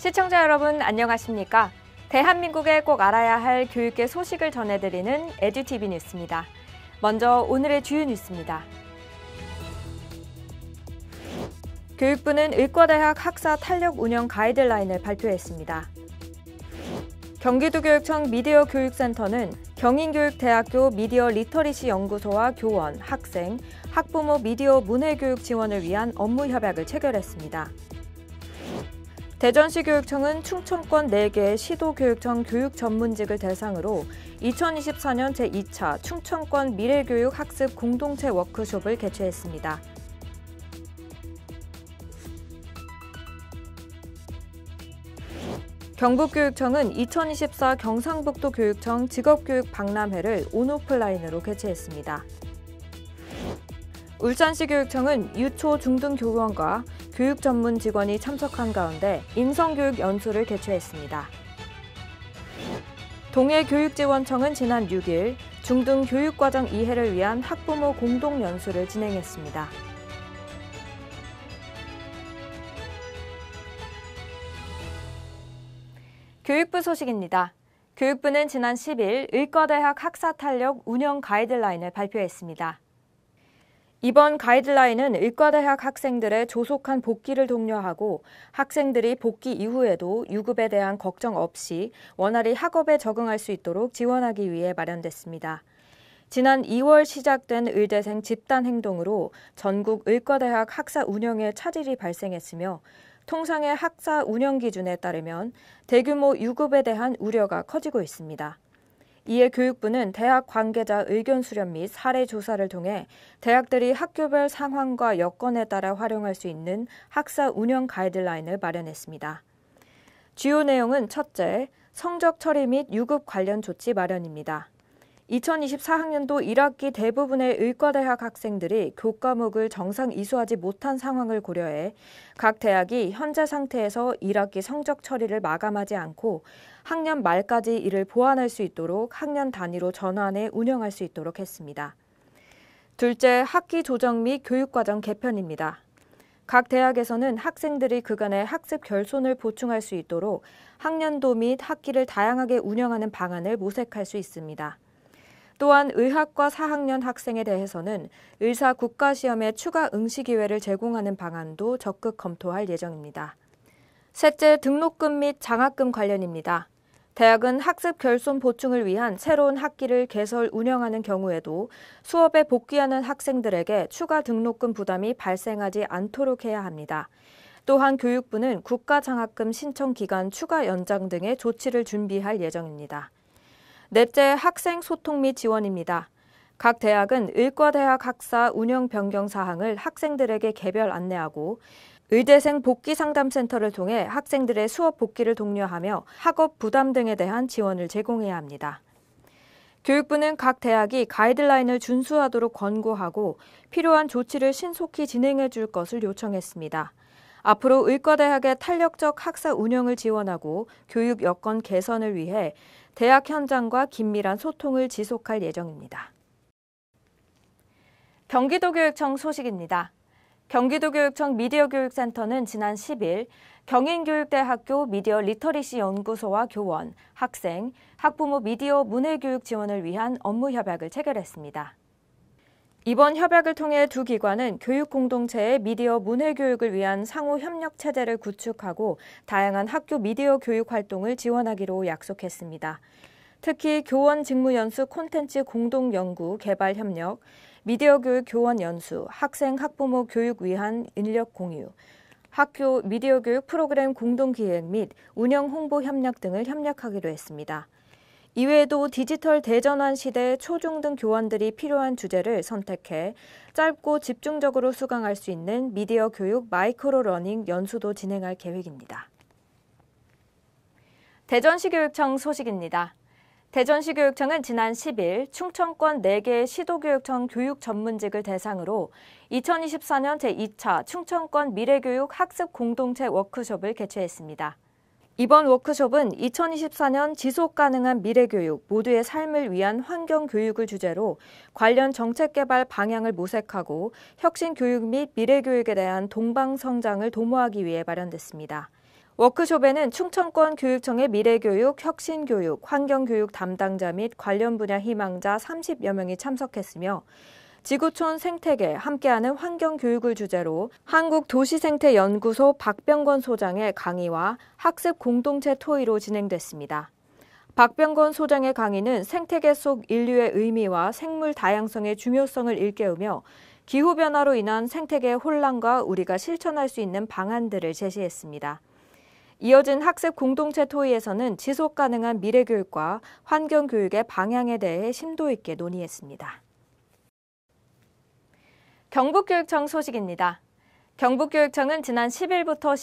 시청자 여러분 안녕하십니까? 대한민국에 꼭 알아야 할 교육계 소식을 전해드리는 에듀티비 뉴스입니다. 먼저 오늘의 주요 뉴스입니다. 교육부는 의과대학 학사 탄력 운영 가이드라인을 발표했습니다. 경기도교육청 미디어교육센터는 경인교육대학교 미디어 리터리시 연구소와 교원, 학생, 학부모 미디어 문해교육 지원을 위한 업무 협약을 체결했습니다. 대전시 교육청은 충청권 4개 시도교육청 교육 전문직을 대상으로 2024년 제2차 충청권 미래교육 학습 공동체 워크숍을 개최했습니다. 경북교육청은 2024 경상북도 교육청 직업교육 박람회를 온오프라인으로 개최했습니다. 울산시 교육청은 유초 중등 교원과 교육 전문 직원이 참석한 가운데 인성교육 연수를 개최했습니다. 동해교육지원청은 지난 6일 중등 교육과정 이해를 위한 학부모 공동 연수를 진행했습니다. 교육부 소식입니다. 교육부는 지난 10일 의과대학 학사 탄력 운영 가이드라인을 발표했습니다. 이번 가이드라인은 의과대학 학생들의 조속한 복귀를 독려하고 학생들이 복귀 이후에도 유급에 대한 걱정 없이 원활히 학업에 적응할 수 있도록 지원하기 위해 마련됐습니다. 지난 2월 시작된 의대생 집단 행동으로 전국 의과대학 학사 운영에 차질이 발생했으며 통상의 학사 운영 기준에 따르면 대규모 유급에 대한 우려가 커지고 있습니다. 이에 교육부는 대학 관계자 의견 수렴 및 사례 조사를 통해 대학들이 학교별 상황과 여건에 따라 활용할 수 있는 학사 운영 가이드라인을 마련했습니다. 주요 내용은 첫째, 성적 처리 및 유급 관련 조치 마련입니다. 2024학년도 1학기 대부분의 의과대학 학생들이 교과목을 정상 이수하지 못한 상황을 고려해 각 대학이 현재 상태에서 1학기 성적 처리를 마감하지 않고 학년 말까지 이를 보완할 수 있도록 학년 단위로 전환해 운영할 수 있도록 했습니다. 둘째, 학기 조정 및 교육과정 개편입니다. 각 대학에서는 학생들이 그간의 학습 결손을 보충할 수 있도록 학년도 및 학기를 다양하게 운영하는 방안을 모색할 수 있습니다. 또한 의학과 4학년 학생에 대해서는 의사 국가시험에 추가 응시 기회를 제공하는 방안도 적극 검토할 예정입니다. 셋째, 등록금 및 장학금 관련입니다. 대학은 학습 결손 보충을 위한 새로운 학기를 개설 운영하는 경우에도 수업에 복귀하는 학생들에게 추가 등록금 부담이 발생하지 않도록 해야 합니다. 또한 교육부는 국가장학금 신청 기간 추가 연장 등의 조치를 준비할 예정입니다. 넷째, 학생 소통 및 지원입니다. 각 대학은 의과대학 학사 운영 변경 사항을 학생들에게 개별 안내하고 의대생 복귀 상담센터를 통해 학생들의 수업 복귀를 독려하며 학업 부담 등에 대한 지원을 제공해야 합니다. 교육부는 각 대학이 가이드라인을 준수하도록 권고하고 필요한 조치를 신속히 진행해 줄 것을 요청했습니다. 앞으로 의과대학의 탄력적 학사 운영을 지원하고 교육 여건 개선을 위해 대학 현장과 긴밀한 소통을 지속할 예정입니다. 경기도교육청 소식입니다. 경기도교육청 미디어교육센터는 지난 10일 경인교육대학교 미디어 리터리시 연구소와 교원, 학생, 학부모 미디어 문해교육 지원을 위한 업무 협약을 체결했습니다. 이번 협약을 통해 두 기관은 교육 공동체의 미디어 문해 교육을 위한 상호 협력 체제를 구축하고 다양한 학교 미디어 교육 활동을 지원하기로 약속했습니다. 특히 교원 직무 연수 콘텐츠 공동 연구 개발 협력, 미디어 교육 교원 연수, 학생 학부모 교육 위한 인력 공유, 학교 미디어 교육 프로그램 공동 기획 및 운영 홍보 협력 등을 협력하기로 했습니다. 이외에도 디지털 대전환 시대 초중등 교원들이 필요한 주제를 선택해 짧고 집중적으로 수강할 수 있는 미디어 교육 마이크로 러닝 연수도 진행할 계획입니다. 대전시 교육청 소식입니다. 대전시 교육청은 지난 10일 충청권 4개 시도교육청 교육 전문직을 대상으로 2024년 제2차 충청권 미래교육 학습 공동체 워크숍을 개최했습니다. 이번 워크숍은 2024년 지속가능한 미래교육, 모두의 삶을 위한 환경교육을 주제로 관련 정책 개발 방향을 모색하고 혁신교육 및 미래교육에 대한 동방성장을 도모하기 위해 마련됐습니다. 워크숍에는 충청권 교육청의 미래교육, 혁신교육, 환경교육 담당자 및 관련 분야 희망자 30여 명이 참석했으며 지구촌 생태계 함께하는 환경교육을 주제로 한국도시생태연구소 박병건 소장의 강의와 학습 공동체 토의로 진행됐습니다. 박병건 소장의 강의는 생태계 속 인류의 의미와 생물 다양성의 중요성을 일깨우며 기후변화로 인한 생태계의 혼란과 우리가 실천할 수 있는 방안들을 제시했습니다. 이어진 학습 공동체 토의에서는 지속 가능한 미래교육과 환경교육의 방향에 대해 심도 있게 논의했습니다. 경북교육청 소식입니다. 경북교육청은 지난 10일부터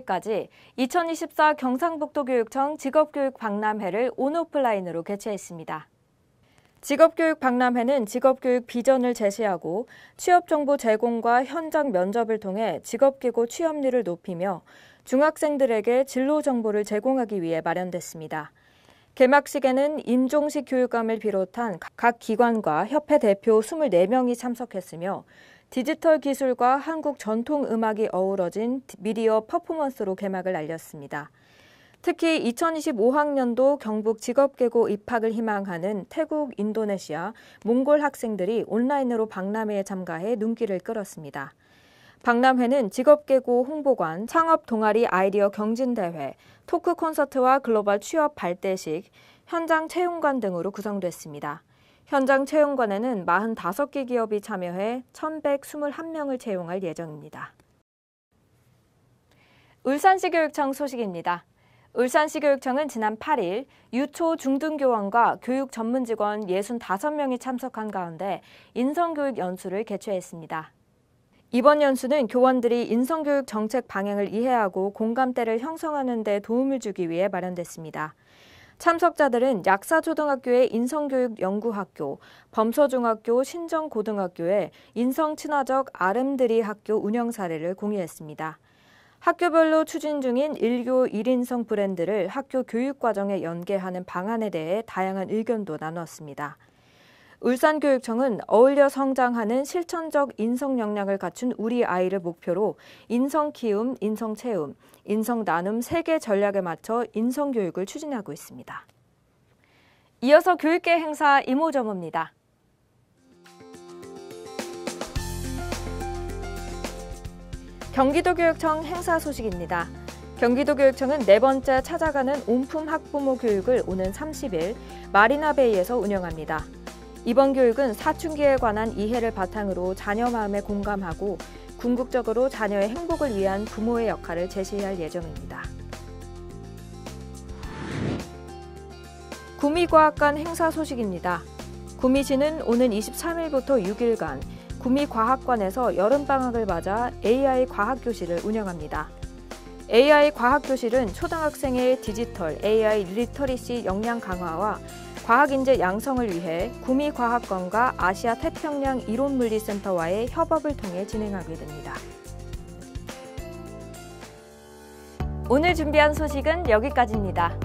11일까지 2024 경상북도교육청 직업교육 박람회를 온오프라인으로 개최했습니다. 직업교육 박람회는 직업교육 비전을 제시하고 취업정보 제공과 현장 면접을 통해 직업계고 취업률을 높이며 중학생들에게 진로 정보를 제공하기 위해 마련됐습니다. 개막식에는 임종식 교육감을 비롯한 각 기관과 협회 대표 24명이 참석했으며 디지털 기술과 한국 전통 음악이 어우러진 미디어 퍼포먼스로 개막을 알렸습니다. 특히 2025학년도 경북 직업계고 입학을 희망하는 태국, 인도네시아, 몽골 학생들이 온라인으로 박람회에 참가해 눈길을 끌었습니다. 박람회는 직업계고 홍보관, 창업 동아리 아이디어 경진대회, 토크 콘서트와 글로벌 취업 발대식, 현장 채용관 등으로 구성됐습니다. 현장 채용관에는 45개 기업이 참여해 1,121명을 채용할 예정입니다. 울산시 교육청 소식입니다. 울산시 교육청은 지난 8일 유초 중등교원과 교육 전문직원 65명이 참석한 가운데 인성교육 연수를 개최했습니다. 이번 연수는 교원들이 인성교육 정책 방향을 이해하고 공감대를 형성하는 데 도움을 주기 위해 마련됐습니다. 참석자들은 약사초등학교의 인성교육연구학교, 범서중학교, 신정고등학교의 인성친화적 아름드리 학교 운영 사례를 공유했습니다. 학교별로 추진 중인 1교 1인성 브랜드를 학교 교육과정에 연계하는 방안에 대해 다양한 의견도 나눴습니다. 울산교육청은 어울려 성장하는 실천적 인성 역량을 갖춘 우리 아이를 목표로 인성 키움, 인성 채움, 인성 나눔 3개 전략에 맞춰 인성 교육을 추진하고 있습니다. 이어서 교육계 행사 이모저모입니다. 경기도교육청 행사 소식입니다. 경기도교육청은 4번째 찾아가는 온품 학부모 교육을 오는 30일 마리나베이에서 운영합니다. 이번 교육은 사춘기에 관한 이해를 바탕으로 자녀 마음에 공감하고 궁극적으로 자녀의 행복을 위한 부모의 역할을 제시할 예정입니다. 구미과학관 행사 소식입니다. 구미시는 오는 23일부터 6일간 구미과학관에서 여름방학을 맞아 AI 과학교실을 운영합니다. AI 과학교실은 초등학생의 디지털 AI 리터리시 역량 강화와 과학인재 양성을 위해 구미과학관과 아시아 태평양 이론물리센터와의 협업을 통해 진행하게 됩니다. 오늘 준비한 소식은 여기까지입니다.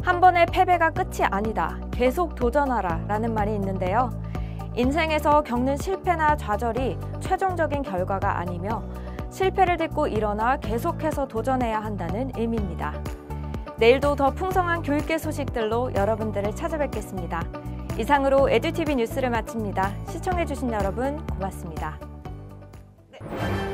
한 번의 패배가 끝이 아니다. 계속 도전하라 라는 말이 있는데요. 인생에서 겪는 실패나 좌절이 최종적인 결과가 아니며 실패를 딛고 일어나 계속해서 도전해야 한다는 의미입니다. 내일도 더 풍성한 교육계 소식들로 여러분들을 찾아뵙겠습니다. 이상으로 에듀티비 뉴스를 마칩니다. 시청해주신 여러분 고맙습니다. 네.